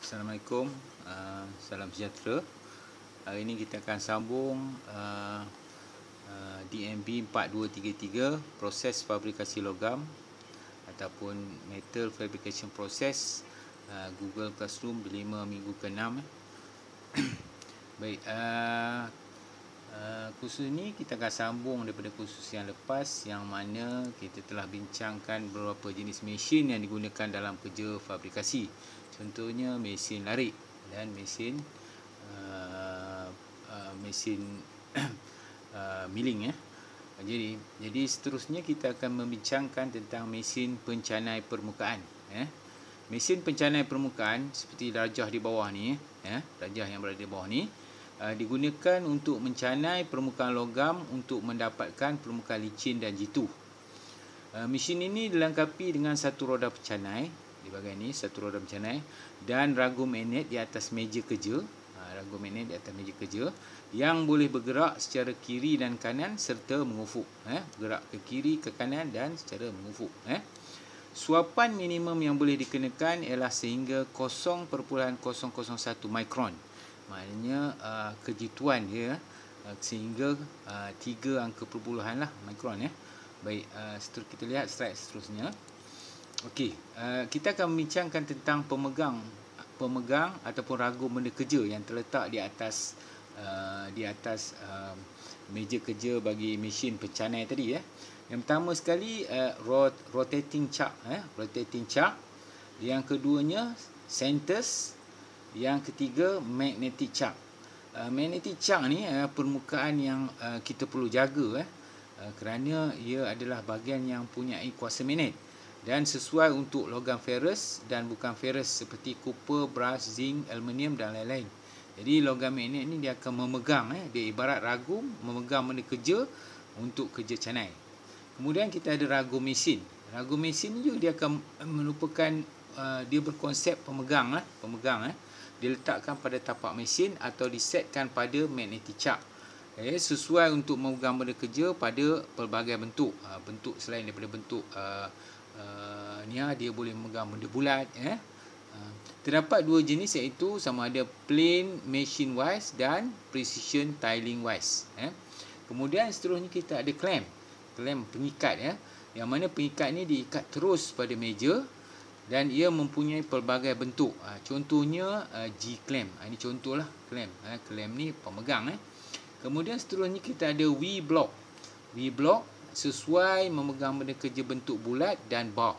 Assalamualaikum, salam sejahtera. Hari ini kita akan sambung DMB 4233, proses fabrikasi logam ataupun metal fabrication process, Google Classroom 5 minggu ke-6. Baik, kursus ini kita akan sambung daripada kursus yang lepas, yang mana kita telah bincangkan beberapa jenis mesin yang digunakan dalam kerja fabrikasi. Contohnya mesin larik dan mesin milling ya. Jadi seterusnya kita akan membincangkan tentang mesin pencanai permukaan ya. Mesin pencanai permukaan seperti darjah di bawah ni ya, darjah yang berada di bawah ni digunakan untuk mencanai permukaan logam untuk mendapatkan permukaan licin dan jitu. Mesin ini dilengkapi dengan satu roda pencanai di bahagian ini, satu roda pencanai dan ragum magnet di atas meja kerja. Ragum magnet di atas meja kerja yang boleh bergerak secara kiri dan kanan serta mengufuk. Bergerak ke kiri, ke kanan dan secara mengufuk. Suapan minimum yang boleh dikenakan ialah sehingga 0.001 mikron. Maknanya kejituan dia sehingga 3 angka perpuluhan lah mikron ya. Baik, kita lihat slide seterusnya. Okey, kita akan membincangkan tentang pemegang ataupun ragum benda kerja yang terletak di atas meja kerja bagi mesin pencanai tadi ya. Yang pertama sekali rotating chuck rotating chuck. Yang keduanya centers. Yang ketiga magnetic chuck. Magnetic chuck ni permukaan yang kita perlu jaga kerana ia adalah bahagian yang mempunyai kuasa magnet dan sesuai untuk logam ferrous dan bukan ferrous seperti copper, brass, zinc, aluminium dan lain-lain. Jadi logam magnet ni dia akan memegang dia ibarat ragum memegang benda kerja untuk kerja canai. Kemudian kita ada ragum mesin. Ragum mesin ni juga dia akan merupakan dia berkonsep pemegang diletakkan pada tapak mesin atau disetkan pada magnetic chuck. Sesuai untuk memegang benda kerja pada pelbagai bentuk. Bentuk selain daripada bentuk dia boleh memegang benda bulat terdapat dua jenis iaitu sama ada plain machine wise dan precision tiling wise Kemudian seterusnya kita ada clamp pengikat yang mana pengikat ni diikat terus pada meja dan ia mempunyai pelbagai bentuk. Contohnya G-clamp. Ini contohlah clamp. Clamp ni pemegang. Kemudian seterusnya kita ada V-block. V-block sesuai memegang benda kerja bentuk bulat dan bar.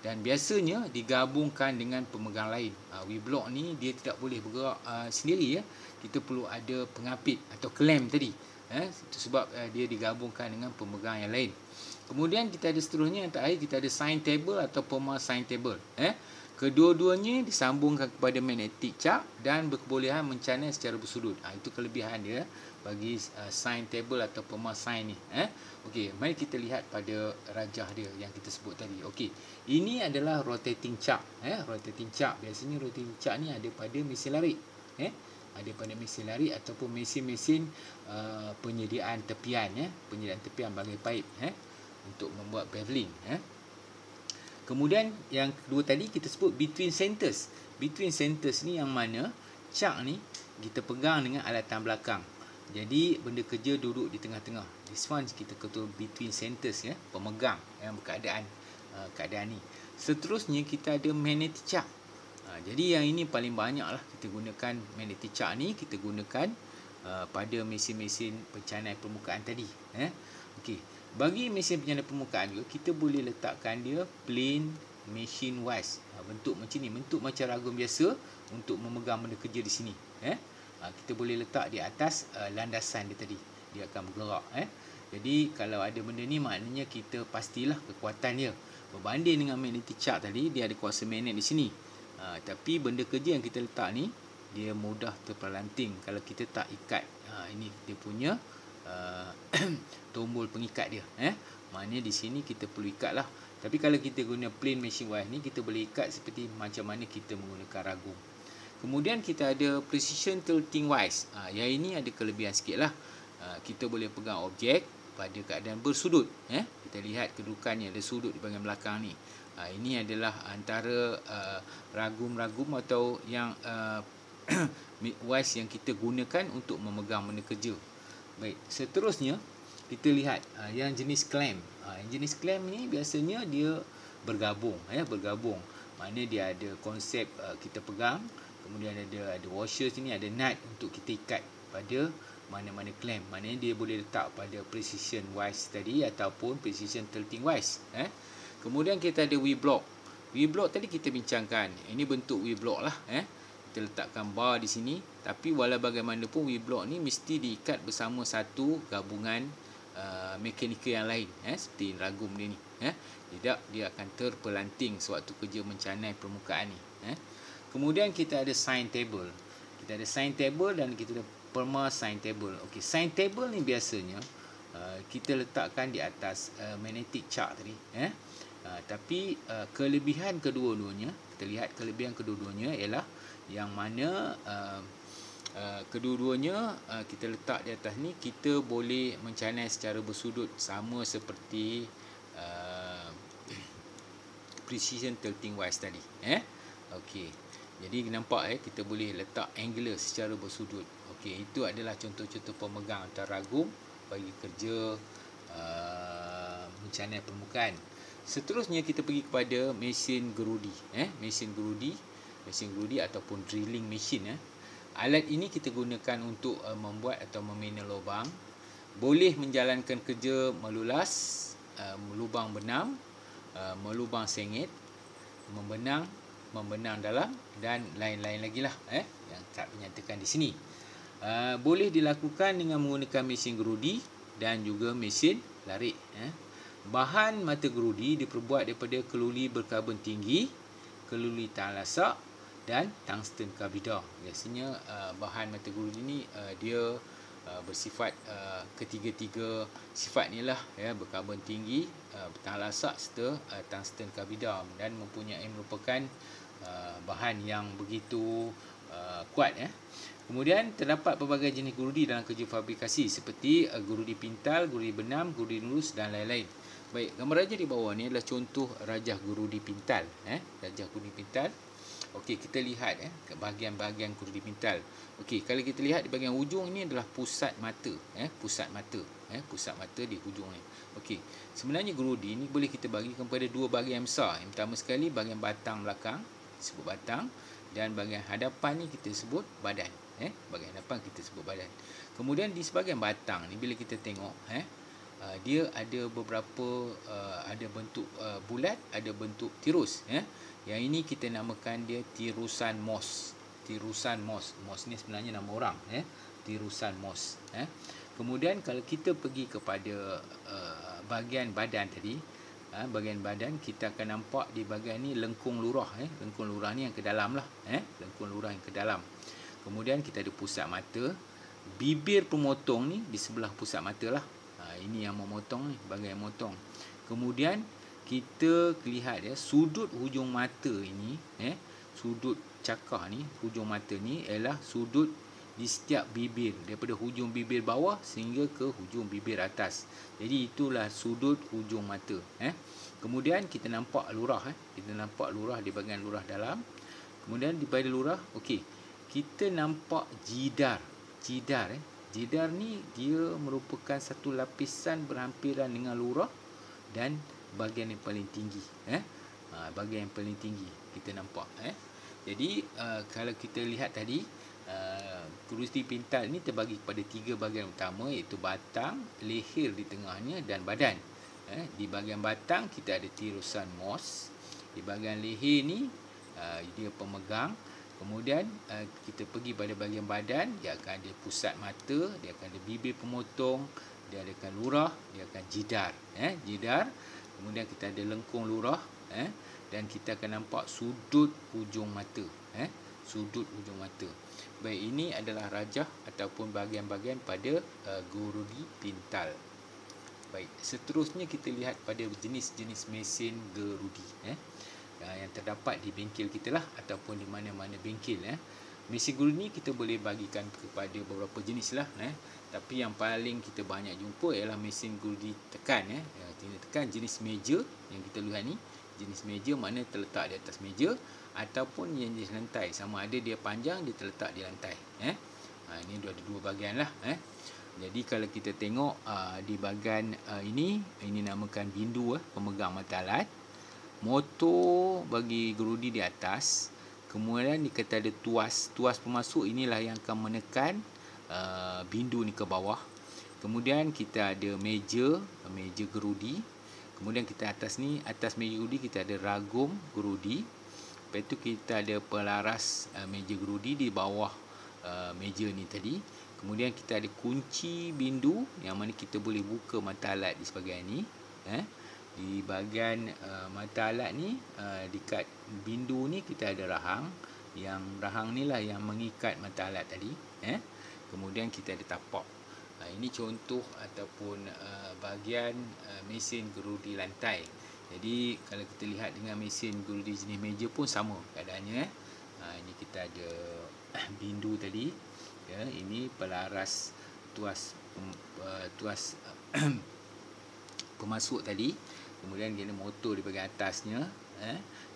Dan biasanya digabungkan dengan pemegang lain. V-block ni dia tidak boleh bergerak sendiri. Kita perlu ada pengapit atau clamp tadi. Itu sebab dia digabungkan dengan pemegang yang lain. Kemudian kita ada seterusnya yang terakhir, kita ada sign table atau pema sign table. Kedua-duanya disambungkan kepada magnetic chuck dan berkebolehan mencanai secara bersudut. Itu kelebihan dia bagi sign table atau pema sign ni. Okey, mari kita lihat pada rajah dia yang kita sebut tadi. Okey, ini adalah rotating chuck. Rotating chuck, biasanya rotating chuck ni ada pada mesin larik. Ada pada mesin larik ataupun mesin-mesin penyediaan tepian. Penyediaan tepian bagai paip untuk membuat beveling. Kemudian yang kedua tadi kita sebut between centers. Between centers ni yang mana chuck ni kita pegang dengan alatan belakang. Jadi benda kerja duduk di tengah-tengah. This one kita kata between centers pemegang yang keadaan ni. Seterusnya kita ada magnetic chuck. Jadi yang ini paling banyak lah kita gunakan magnetic chuck ni, kita gunakan pada mesin-mesin pencanai permukaan tadi. Okey. Bagi mesin pencanai permukaan juga kita boleh letakkan dia plain machine wise. Bentuk macam ni, bentuk macam ragum biasa untuk memegang benda kerja di sini. Kita boleh letak di atas landasan dia tadi. Dia akan bergerak. Jadi kalau ada benda ni maknanya kita pastilah kekuatan dia. Berbanding dengan magnetic chuck tadi, dia ada kuasa magnet di sini. Tapi benda kerja yang kita letak ni dia mudah terpelanting kalau kita tak ikat. Ini dia punya tombol pengikat dia. Maknanya di sini kita perlu ikat lah. Tapi kalau kita guna plain machine wise ni, kita boleh ikat seperti macam mana kita menggunakan ragum. Kemudian kita ada precision tilting wise. Yang ini ada kelebihan sikit lah. Kita boleh pegang objek pada keadaan bersudut. Kita lihat kedudukannya, ada sudut di bahagian belakang ni. Ini adalah antara ragum-ragum atau yang wise yang kita gunakan untuk memegang benda kerja. Baik, seterusnya kita lihat yang jenis clamp. Jenis clamp ni biasanya dia bergabung, bergabung. Maknanya dia ada konsep kita pegang, kemudian ada washer sini, ada nut untuk kita ikat pada mana-mana clamp. Maknanya dia boleh letak pada precision wise tadi ataupun precision tilting wise. Kemudian kita ada V-block. V-block tadi kita bincangkan. Ini bentuk V-block lah. Kita letakkan bar di sini. Tapi walau bagaimanapun V-block ni mesti diikat bersama satu gabungan mekanikal yang lain. Seperti ragum dia ni. Tidak, dia akan terpelanting sewaktu kerja mencanai permukaan ni. Kemudian kita ada sign table. Kita ada sign table dan kita ada perma sign table. Okey, sign table ni biasanya kita letakkan di atas magnetic chart tadi. Tapi kelebihan kedua-duanya, kita lihat kelebihan kedua-duanya ialah yang mana kedua-duanya kita letak di atas ni, kita boleh mencanai secara bersudut sama seperti precision tilting wise tadi. Okey. Jadi nampak kita boleh letak angular secara bersudut. Okey, itu adalah contoh-contoh pemegang antara ragum bagi kerja mencanai permukaan. Seterusnya kita pergi kepada mesin gerudi. Mesin gerudi ataupun drilling machine. Alat ini kita gunakan untuk membuat atau membina lubang. Boleh menjalankan kerja melulas, melubang benam, melubang sengit, membenang dalam dan lain-lain lagi lah yang tak dinyatakan di sini. Boleh dilakukan dengan menggunakan mesin gerudi dan juga mesin larik. Bahan mata gerudi diperbuat daripada keluli berkarbon tinggi, keluli tahan lasak dan tungsten karbida. Biasanya bahan mata gerudi ni dia bersifat ketiga-tiga sifat ni lah, berkarbon tinggi, tahan lasak serta tungsten karbida, dan merupakan bahan yang begitu kuat. Kemudian terdapat pelbagai jenis gerudi dalam kerja fabrikasi seperti gerudi pintal, gerudi benam, gerudi lurus dan lain-lain. Baik, gambar rajah di bawah ni adalah contoh rajah gerudi pintal. Rajah gerudi pintal. Okey, kita lihat bahagian-bahagian gerudi pintal. Okey, kalau kita lihat di bahagian hujung ni adalah pusat mata. Pusat mata di hujung ni. Okey, sebenarnya gerudi ni boleh kita bagi kepada dua bahagian besar. Yang pertama sekali bahagian batang belakang, disebut batang, dan bahagian hadapan ni kita sebut badan. Bahagian hadapan kita sebut badan. Kemudian di sebahagian batang ni bila kita tengok dia ada beberapa ada bentuk bulat, ada bentuk tirus. Yang ini kita namakan dia tirusan Mohs. Tirusan Mohs. Mohs ni sebenarnya nama orang. Tirusan Mohs. Kemudian kalau kita pergi kepada bahagian badan tadi, bahagian badan kita akan nampak di bahagian ni lengkung lurah. Lengkung lurah ni yang ke dalam lah. Lengkung lurah yang ke dalam. Kemudian kita ada pusat mata. Bibir pemotong ni di sebelah pusat mata lah. Ini yang memotong ni, bahagian motong. Kemudian kita lihat sudut hujung mata ini, sudut cakar ni, hujung mata ni ialah sudut di setiap bibir, daripada hujung bibir bawah sehingga ke hujung bibir atas. Jadi itulah sudut hujung mata. Kemudian kita nampak lurah, kita nampak lurah di bahagian lurah dalam. Kemudian di bahagian lurah, okey, kita nampak jidar. Jidar ni dia merupakan satu lapisan berhampiran dengan lurah dan bahagian yang paling tinggi. Bahagian yang paling tinggi kita nampak. Jadi kalau kita lihat tadi, gerudi pintal ni terbagi kepada tiga bahagian utama, iaitu batang, leher di tengahnya dan badan. Di bahagian batang kita ada tirusan Mohs. Di bahagian leher ni dia pemegang. Kemudian kita pergi pada bahagian badan, dia akan ada pusat mata, dia akan ada bibir pemotong, dia akan lurah, dia akan jidar. Jidar. Kemudian kita ada lengkung lurah, dan kita akan nampak sudut hujung mata. Sudut hujung mata. Baik, ini adalah rajah ataupun bahagian-bahagian pada gerudi pintal. Baik, seterusnya kita lihat pada jenis-jenis mesin gerudi. Yang terdapat di bengkel kita lah, ataupun di mana-mana bengkel. Mesin gerudi ni kita boleh bagikan kepada beberapa jenis lah. Tapi yang paling kita banyak jumpa ialah mesin gerudi tekan. Tekan jenis meja yang kita lihat ni, jenis meja makna terletak di atas meja, ataupun yang jenis lantai, sama ada dia panjang dia terletak di lantai. Ini ada dua bahagian lah. Jadi kalau kita tengok di bahagian ini namakan bindu, pemegang mata alat. Motor bagi gerudi di atas. Kemudian dikata ada tuas pemasuk, inilah yang akan menekan bindu ni ke bawah. Kemudian kita ada meja gerudi. Kemudian kita atas meja gerudi kita ada ragum gerudi. Lepas tu kita ada pelaras meja gerudi di bawah meja ni tadi. Kemudian kita ada kunci bindu yang mana kita boleh buka mata alat di sebahagian ni. Di bahagian mata alat ni, dekat bindu ni kita ada rahang. Yang rahang ni lah yang mengikat mata alat tadi. Kemudian kita ada tapak. Ini contoh ataupun bahagian mesin gerudi lantai. Jadi kalau kita lihat dengan mesin gerudi jenis meja pun sama keadaannya. Ini kita ada bindu tadi. Ini pelaras tuas pemasuk tadi. Kemudian dia ada motor di bahagian atasnya.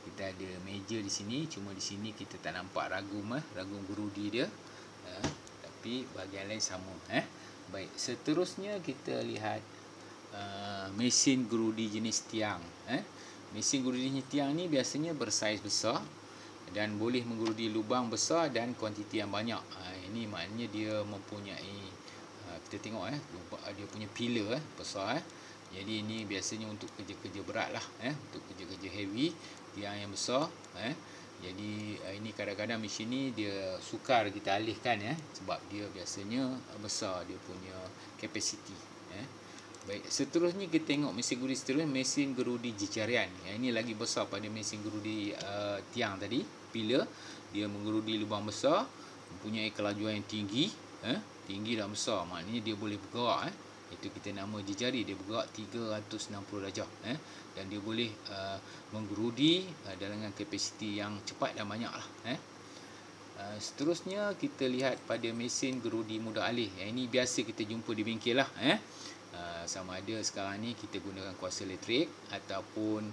Kita ada meja di sini. Cuma di sini kita tak nampak ragum gerudi dia. Tapi bahagian lain sama. Baik, seterusnya kita lihat mesin gerudi jenis tiang. Mesin gerudi jenis tiang ni biasanya bersaiz besar dan boleh menggerudi lubang besar dan kuantiti yang banyak. Ini maknanya dia mempunyai, kita tengok dia punya pillar besar. Jadi ini biasanya untuk kerja-kerja berat lah, untuk kerja-kerja heavy, tiang yang besar. Jadi ini kadang-kadang mesin ni dia sukar kita alihkan, sebab dia biasanya besar dia punya kapasiti. Baik, seterusnya kita tengok mesin gerudi seterusnya, mesin gerudi jejarian. Ini lagi besar pada mesin gerudi tiang tadi, pillar. Dia menggerudi lubang besar, mempunyai kelajuan yang tinggi, tinggi dan besar. Maknanya dia boleh bergerak. Itu kita nama jejari, dia bergerak 360 darjah. Dan dia boleh menggerudi dengan kapasiti yang cepat dan banyak lah. Seterusnya kita lihat pada mesin gerudi mudah alih. Ini biasa kita jumpa di bengkel lah. Sama ada sekarang ni kita gunakan kuasa elektrik ataupun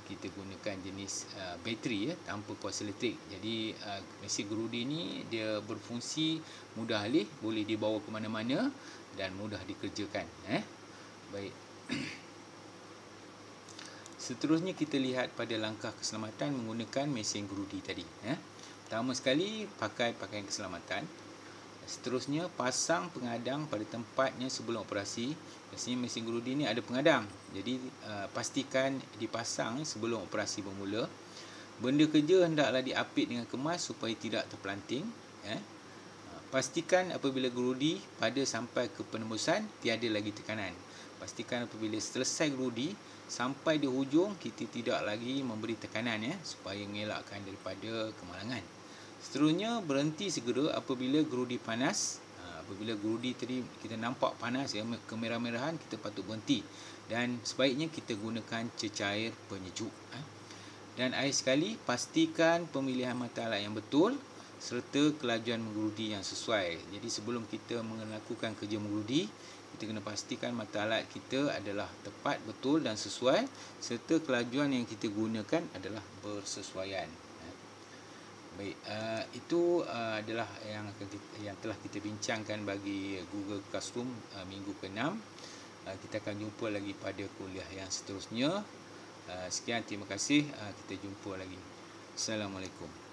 kita gunakan jenis bateri tanpa kuasa elektrik. Jadi mesin gerudi ni dia berfungsi mudah alih, boleh dibawa ke mana-mana dan mudah dikerjakan. Baik. Seterusnya kita lihat pada langkah keselamatan menggunakan mesin gerudi tadi. Pertama sekali pakai pakaian keselamatan. Seterusnya pasang pengadang pada tempatnya sebelum operasi. Biasanya mesin gerudi ni ada pengadang. Jadi pastikan dipasang sebelum operasi bermula. Benda kerja hendaklah diapit dengan kemas supaya tidak terpelanting. Pastikan apabila gerudi pada sampai ke penembusan tiada lagi tekanan. Pastikan apabila selesai gerudi sampai di hujung kita tidak lagi memberi tekanan, supaya mengelakkan daripada kemalangan. Seterusnya berhenti segera apabila gerudi panas. Apabila gerudi tadi kita nampak panas, kemerah-merahan, kita patut berhenti. Dan sebaiknya kita gunakan cecair penyejuk. Dan akhir sekali, pastikan pemilihan mata alat yang betul serta kelajuan menggerudi yang sesuai. Jadi sebelum kita melakukan kerja menggerudi, kita kena pastikan mata alat kita adalah tepat, betul dan sesuai, serta kelajuan yang kita gunakan adalah bersesuaian. Baik, itu adalah yang telah kita bincangkan bagi Google Classroom minggu ke-6. Kita akan jumpa lagi pada kuliah yang seterusnya. Sekian, terima kasih. Kita jumpa lagi. Assalamualaikum.